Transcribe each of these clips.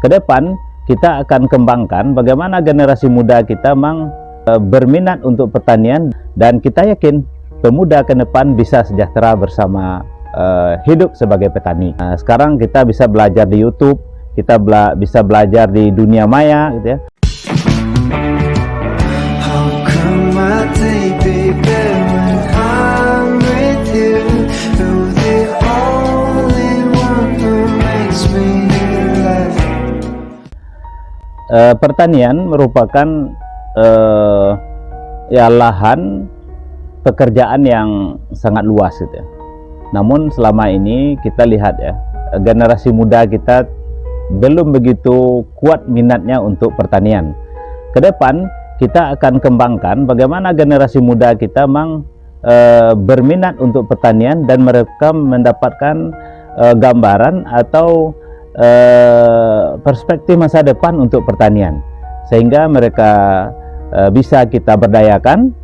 Ke depan kita akan kembangkan bagaimana generasi muda kita berminat untuk pertanian, dan kita yakin pemuda ke depan bisa sejahtera bersama hidup sebagai petani. Sekarang kita bisa belajar di YouTube, kita bisa belajar di dunia maya gitu ya. Pertanian merupakan lahan pekerjaan yang sangat luas gitu ya. Namun selama ini kita lihat ya, generasi muda kita belum begitu kuat minatnya untuk pertanian. Ke depan kita akan kembangkan bagaimana generasi muda kita berminat untuk pertanian, dan mereka mendapatkan gambaran atau perspektif masa depan untuk pertanian, sehingga mereka bisa kita berdayakan,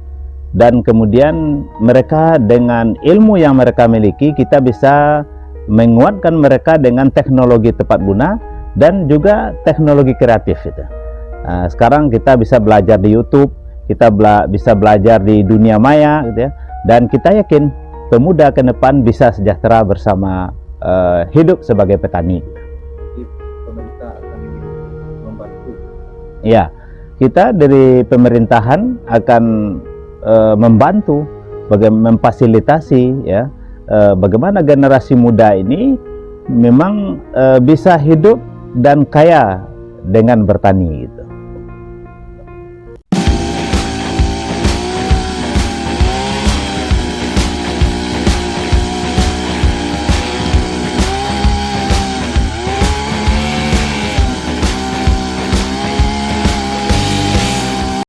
dan kemudian mereka dengan ilmu yang mereka miliki kita bisa menguatkan mereka dengan teknologi tepat guna dan juga teknologi kreatif itu. Sekarang kita bisa belajar di YouTube, kita bisa belajar di dunia maya gitu ya, dan kita yakin pemuda ke depan bisa sejahtera bersama hidup sebagai petani. Pemerintah akan membantu. Ya, kita dari pemerintahan akan membantu, memfasilitasi ya, bagaimana generasi muda ini memang bisa hidup dan kaya dengan bertani.